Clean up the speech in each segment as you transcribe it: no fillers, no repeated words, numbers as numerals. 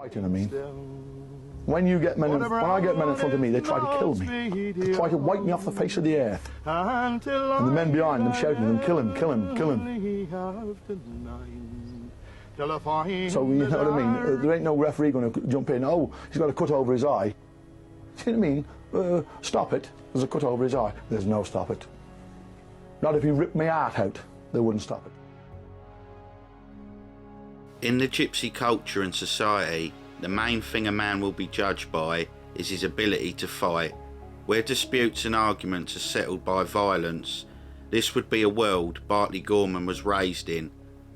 You know what I mean? When I get men in front of me, they try to kill me. They try to wipe me off the face of the earth. And the men behind them shouting them, kill him, kill him, kill him. So, you know what I mean? There ain't no referee going to jump in, oh, he's got a cut over his eye. You know what I mean? Stop it. There's a cut over his eye. There's no stop it. Not if he ripped my heart out, they wouldn't stop it. In the gypsy culture and society, the main thing a man will be judged by is his ability to fight. Where disputes and arguments are settled by violence, this would be a world Bartley Gorman was raised in,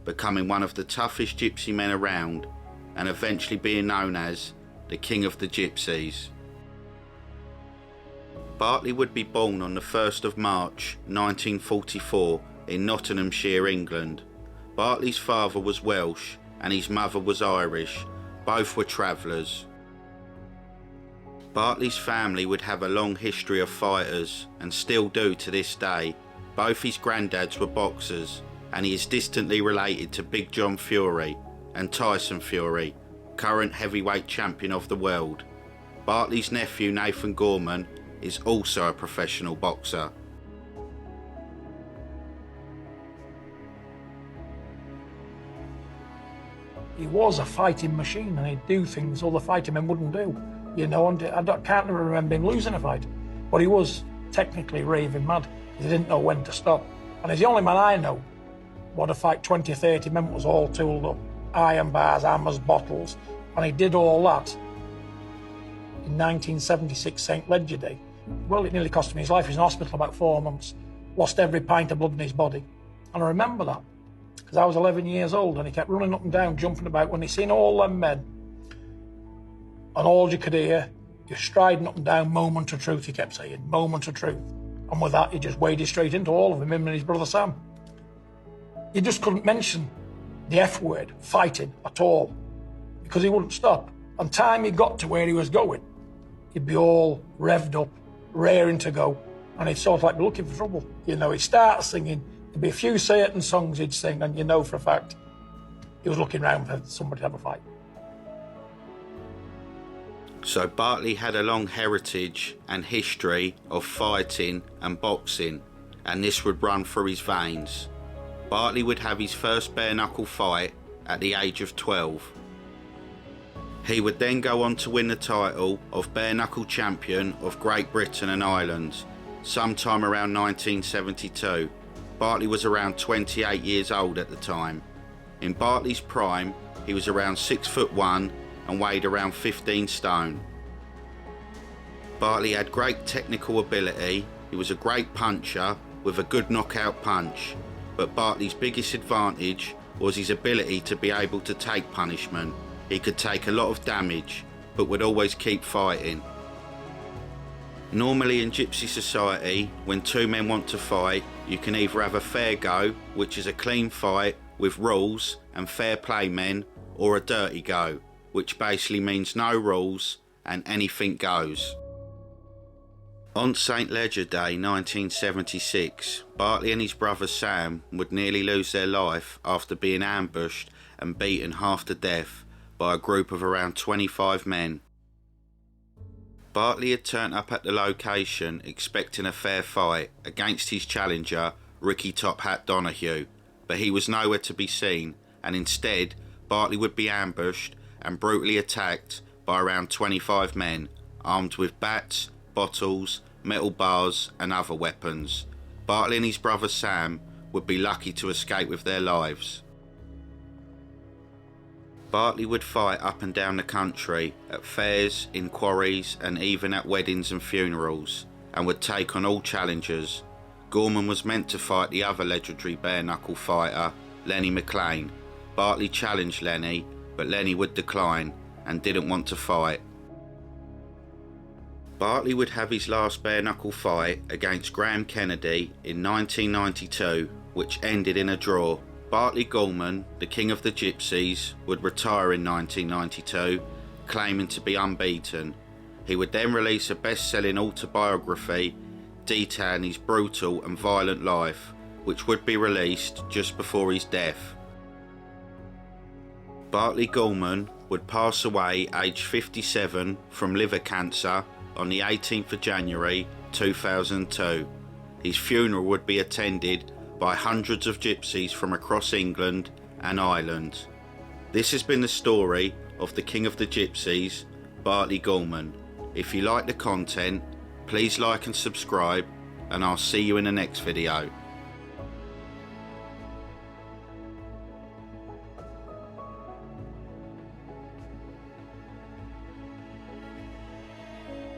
becoming one of the toughest gypsy men around and eventually being known as the King of the Gypsies. Bartley would be born on the 1st of March 1944 in Nottinghamshire, England. Bartley's father was Welsh and his mother was Irish. Both were travellers. Bartley's family would have a long history of fighters and still do to this day. Both his granddads were boxers and he is distantly related to Big John Fury and Tyson Fury, current heavyweight champion of the world. Bartley's nephew Nathan Gorman is also a professional boxer. He was a fighting machine and he'd do things other fighting men wouldn't do. You know, and I can't remember him losing a fight. But he was technically raving mad. He didn't know when to stop. And he's the only man I know would have fight 20 or 30 men was all tooled up. Iron bars, hammers, bottles. And he did all that in 1976 St. Leger Day. Well, it nearly cost him his life. He was in hospital about 4 months. Lost every pint of blood in his body. And I remember that, because I was 11 years old and he kept running up and down, jumping about. When he seen all them men, and all you could hear, you're striding up and down, moment of truth, he kept saying, moment of truth. And with that, he just waded straight into all of them, him and his brother Sam. He just couldn't mention the F word, fighting, at all, because he wouldn't stop. And time he got to where he was going, he'd be all revved up, raring to go, and he'd sort of like be looking for trouble. You know, he'd start singing, there'd be a few certain songs he'd sing, and you know for a fact he was looking around for somebody to have a fight. So Bartley had a long heritage and history of fighting and boxing, and this would run through his veins. Bartley would have his first bare-knuckle fight at the age of 12. He would then go on to win the title of bare-knuckle champion of Great Britain and Ireland sometime around 1972. Bartley was around 28 years old at the time. In Bartley's prime, he was around 6'1" and weighed around 15 stone. Bartley had great technical ability. He was a great puncher with a good knockout punch, but Bartley's biggest advantage was his ability to be able to take punishment. He could take a lot of damage, but would always keep fighting. Normally in gypsy society, when two men want to fight, you can either have a fair go, which is a clean fight with rules and fair play men, or a dirty go, which basically means no rules and anything goes. On St. Leger Day 1976, Bartley and his brother Sam would nearly lose their life after being ambushed and beaten half to death by a group of around 25 men. Bartley had turned up at the location expecting a fair fight against his challenger Ricky Top Hat Donahue, but he was nowhere to be seen, and instead Bartley would be ambushed and brutally attacked by around 25 men armed with bats, bottles, metal bars and other weapons. Bartley and his brother Sam would be lucky to escape with their lives. Bartley would fight up and down the country, at fairs, in quarries and even at weddings and funerals, and would take on all challengers. Gorman was meant to fight the other legendary bare-knuckle fighter, Lenny McLean. Bartley challenged Lenny, but Lenny would decline and didn't want to fight. Bartley would have his last bare-knuckle fight against Graham Kennedy in 1992, which ended in a draw. Bartley Gorman, the King of the Gypsies, would retire in 1992, claiming to be unbeaten. He would then release a best-selling autobiography detailing his brutal and violent life, which would be released just before his death. Bartley Gorman would pass away aged 57 from liver cancer on the 18th of January 2002. His funeral would be attended by hundreds of gypsies from across England and Ireland. This has been the story of the King of the Gypsies, Bartley Gorman. If you like the content, please like and subscribe, and I'll see you in the next video.